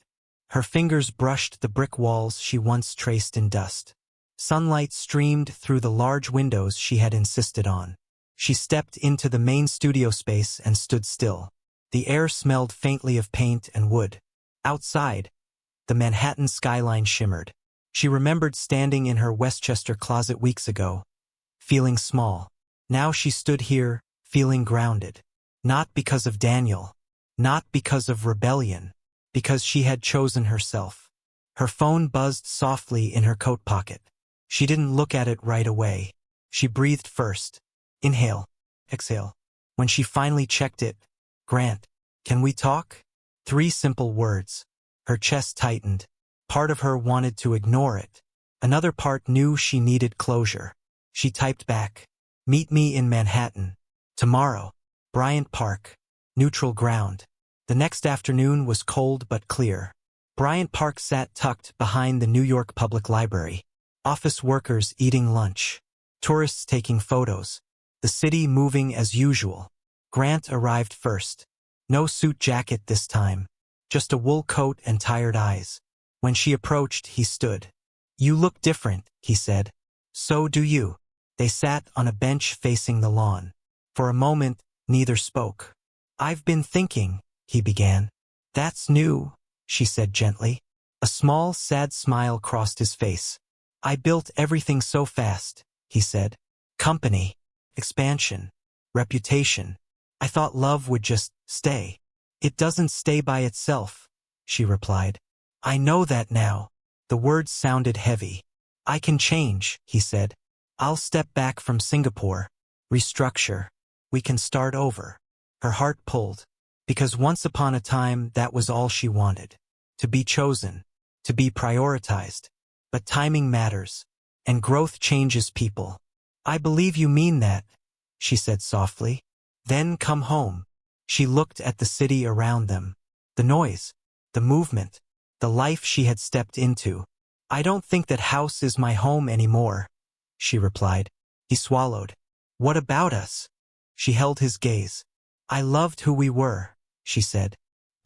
Her fingers brushed the brick walls she once traced in dust. Sunlight streamed through the large windows she had insisted on. She stepped into the main studio space and stood still. The air smelled faintly of paint and wood. Outside, the Manhattan skyline shimmered. She remembered standing in her Westchester closet weeks ago, feeling small. Now she stood here, feeling grounded. Not because of Daniel. Not because of rebellion. Because she had chosen herself. Her phone buzzed softly in her coat pocket. She didn't look at it right away. She breathed first. Inhale. Exhale. When she finally checked it, Grant, can we talk? 3 simple words. Her chest tightened. Part of her wanted to ignore it. Another part knew she needed closure. She typed back. Meet me in Manhattan. Tomorrow. Bryant Park. Neutral ground. The next afternoon was cold but clear. Bryant Park sat tucked behind the New York Public Library. Office workers eating lunch. Tourists taking photos. The city moving as usual. Grant arrived first. No suit jacket this time. Just a wool coat and tired eyes. When she approached, he stood. You look different, he said. So do you. They sat on a bench facing the lawn. For a moment, neither spoke. I've been thinking, he began. That's new, she said gently. A small, sad smile crossed his face. I built everything so fast, he said. Company, expansion, reputation. I thought love would just stay. It doesn't stay by itself, she replied. I know that now. The words sounded heavy. I can change, he said. I'll step back from Singapore. Restructure. We can start over. Her heart pulled. Because once upon a time that was all she wanted. To be chosen. To be prioritized. But timing matters. And growth changes people. I believe you mean that, she said softly. Then come home. She looked at the city around them. The noise. The movement. The life she had stepped into. I don't think that house is my home anymore, she replied. He swallowed. What about us? She held his gaze. I loved who we were, she said.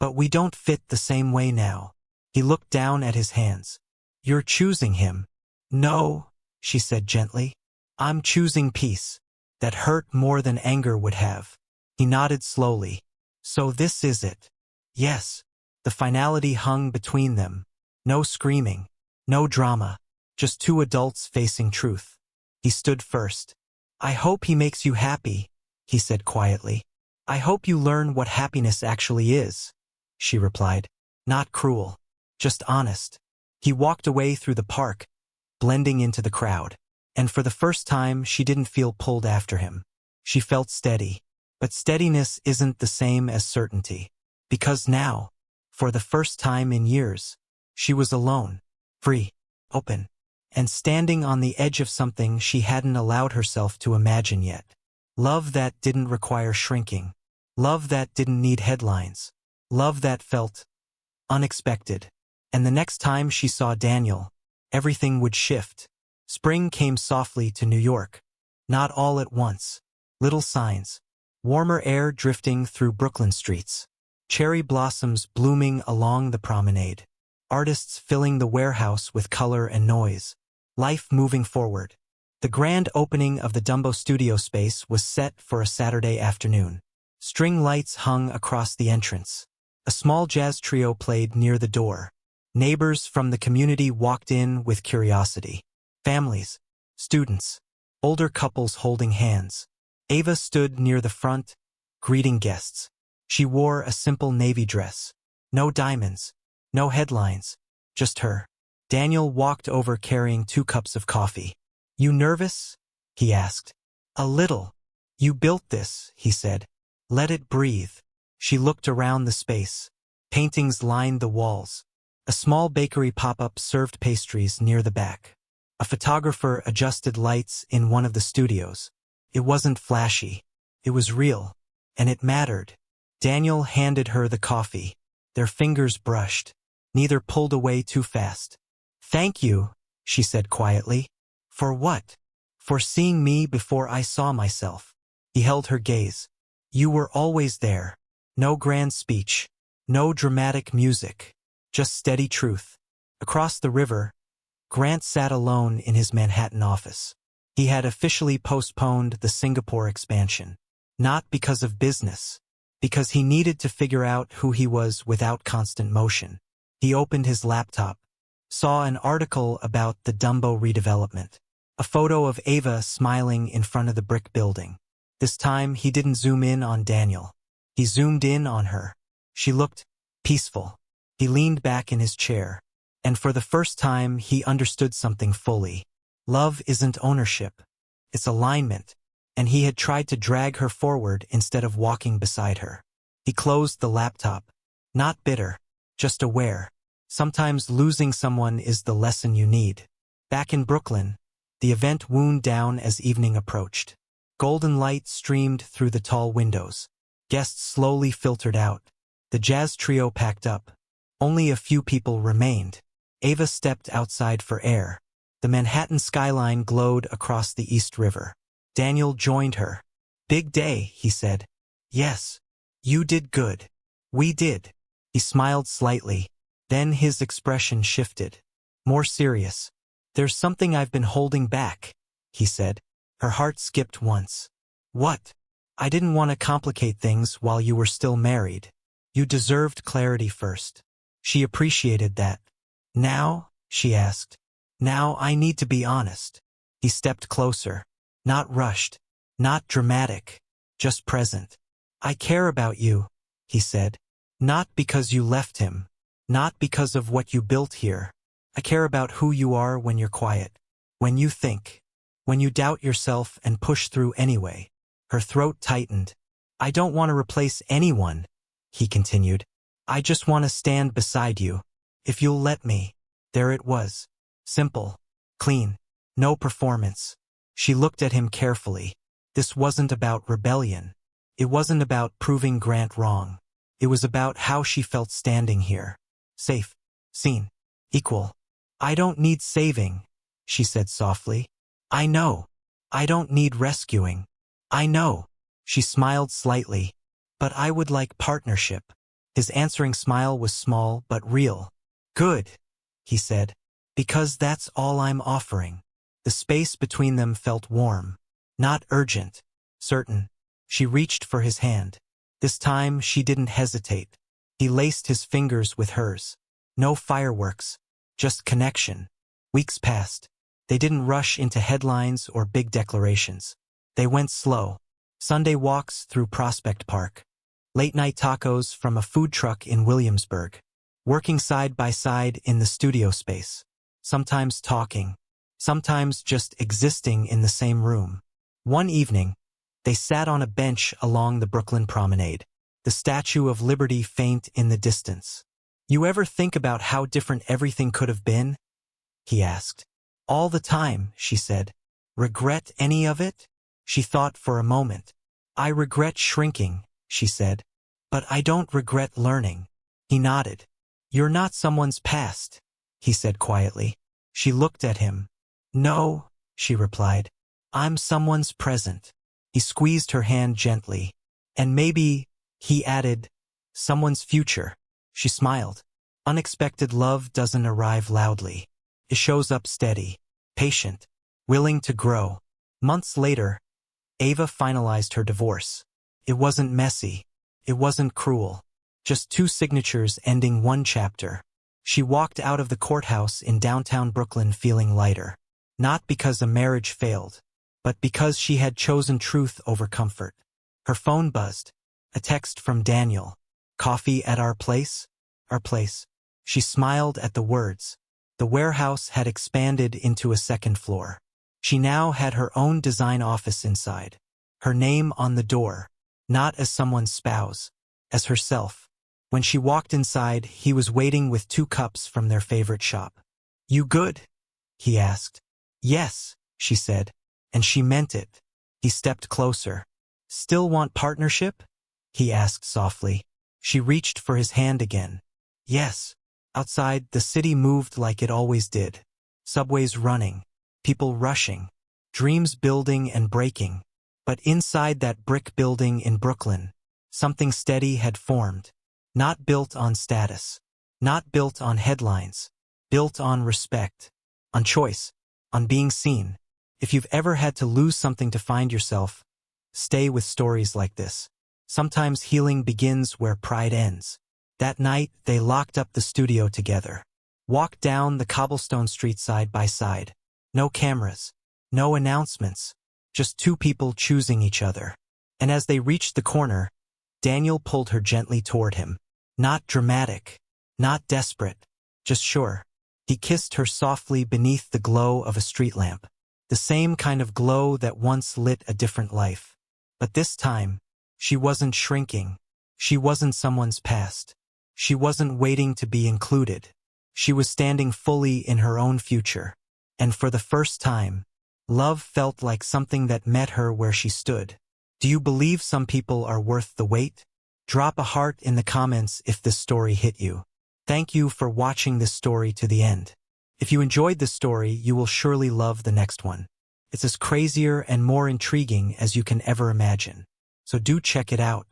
But we don't fit the same way now. He looked down at his hands. You're choosing him. No, she said gently. I'm choosing peace. That hurt more than anger would have. He nodded slowly. So this is it. Yes. The finality hung between them. No screaming. No drama. Just 2 adults facing truth. He stood first. I hope he makes you happy, he said quietly. I hope you learn what happiness actually is, she replied. Not cruel. Just honest. He walked away through the park, blending into the crowd. And for the first time, she didn't feel pulled after him. She felt steady. But steadiness isn't the same as certainty. Because now, for the first time in years, she was alone, free, open, and standing on the edge of something she hadn't allowed herself to imagine yet. Love that didn't require shrinking. Love that didn't need headlines. Love that felt unexpected. And the next time she saw Daniel, everything would shift. Spring came softly to New York. Not all at once. Little signs. Warmer air drifting through Brooklyn streets. Cherry blossoms blooming along the promenade. Artists filling the warehouse with color and noise. Life moving forward. The grand opening of the Dumbo studio space was set for a Saturday afternoon. String lights hung across the entrance. A small jazz trio played near the door. Neighbors from the community walked in with curiosity. Families, students, older couples holding hands. Ava stood near the front, greeting guests. She wore a simple navy dress. No diamonds, no headlines, just her. Daniel walked over carrying 2 cups of coffee. You nervous? He asked. A little. You built this, he said. Let it breathe. She looked around the space. Paintings lined the walls. A small bakery pop-up served pastries near the back. A photographer adjusted lights in one of the studios. It wasn't flashy. It was real. And it mattered. Daniel handed her the coffee. Their fingers brushed. Neither pulled away too fast. "Thank you," she said quietly. "For what?" "For seeing me before I saw myself." He held her gaze. "You were always there. No grand speech. No dramatic music. Just steady truth." Across the river, Grant sat alone in his Manhattan office. He had officially postponed the Singapore expansion. Not because of business. Because he needed to figure out who he was without constant motion. He opened his laptop. Saw an article about the Dumbo redevelopment. A photo of Ava smiling in front of the brick building. This time he didn't zoom in on Daniel. He zoomed in on her. She looked peaceful. He leaned back in his chair. And for the first time he understood something fully. Love isn't ownership. It's alignment. And he had tried to drag her forward instead of walking beside her. He closed the laptop. Not bitter. Just aware. Sometimes losing someone is the lesson you need. Back in Brooklyn, the event wound down as evening approached. Golden light streamed through the tall windows. Guests slowly filtered out. The jazz trio packed up. Only a few people remained. Ava stepped outside for air. The Manhattan skyline glowed across the East River. Daniel joined her. "Big day," he said. "Yes. You did good. We did." He smiled slightly. Then his expression shifted. More serious. "There's something I've been holding back," he said. Her heart skipped once. "What?" "I didn't want to complicate things while you were still married. You deserved clarity first." She appreciated that. "Now?" she asked. "Now I need to be honest." He stepped closer. Not rushed. Not dramatic. Just present. "I care about you," he said. "Not because you left him. Not because of what you built here. I care about who you are when you're quiet. When you think. When you doubt yourself and push through anyway." Her throat tightened. "I don't want to replace anyone," he continued. "I just want to stand beside you. If you'll let me." There it was. Simple. Clean. No performance. She looked at him carefully. This wasn't about rebellion. It wasn't about proving Grant wrong. It was about how she felt standing here. Safe. Seen. Equal. "I don't need saving," she said softly. "I know. I don't need rescuing. I know." She smiled slightly. "But I would like partnership." His answering smile was small but real. "Good," he said. "Because that's all I'm offering." The space between them felt warm. Not urgent. Certain. She reached for his hand. This time she didn't hesitate. He laced his fingers with hers. No fireworks. Just connection. Weeks passed. They didn't rush into headlines or big declarations. They went slow. Sunday walks through Prospect Park. Late-night tacos from a food truck in Williamsburg. Working side by side in the studio space. Sometimes talking. Sometimes just existing in the same room. One evening, they sat on a bench along the Brooklyn Promenade. The Statue of Liberty faint in the distance. "You ever think about how different everything could have been?" he asked. "All the time," she said. "Regret any of it?" She thought for a moment. "I regret shrinking," she said. "But I don't regret learning." He nodded. "You're not someone's past," he said quietly. She looked at him. "No," she replied. "I'm someone's present." He squeezed her hand gently. "And maybe," he added, "someone's future." She smiled. Unexpected love doesn't arrive loudly. It shows up steady, patient, willing to grow. Months later, Ava finalized her divorce. It wasn't messy. It wasn't cruel. Just two signatures ending one chapter. She walked out of the courthouse in downtown Brooklyn feeling lighter. Not because a marriage failed, but because she had chosen truth over comfort. Her phone buzzed. A text from Daniel. "Coffee at our place?" "Our place." She smiled at the words. The warehouse had expanded into a second floor. She now had her own design office inside. Her name on the door. Not as someone's spouse. As herself. When she walked inside, he was waiting with 2 cups from their favorite shop. "You good?" he asked. "Yes," she said. And she meant it. He stepped closer. "Still want partnership?" he asked softly. She reached for his hand again. Yes. Outside, the city moved like it always did. Subways running, people rushing, dreams building and breaking. But inside that brick building in Brooklyn, something steady had formed. Not built on status, not built on headlines, built on respect, on choice, on being seen. If you've ever had to lose something to find yourself, stay with stories like this. Sometimes healing begins where pride ends. That night, they locked up the studio together. Walked down the cobblestone street side by side. No cameras, no announcements, just two people choosing each other. And as they reached the corner, Daniel pulled her gently toward him. Not dramatic, not desperate, just sure. He kissed her softly beneath the glow of a street lamp. The same kind of glow that once lit a different life. But this time, she wasn't shrinking. She wasn't someone's past. She wasn't waiting to be included. She was standing fully in her own future. And for the first time, love felt like something that met her where she stood. Do you believe some people are worth the wait? Drop a heart in the comments if this story hit you. Thank you for watching this story to the end. If you enjoyed this story, you will surely love the next one. It's as crazier and more intriguing as you can ever imagine. So do check it out.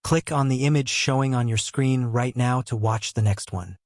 Click on the image showing on your screen right now to watch the next one.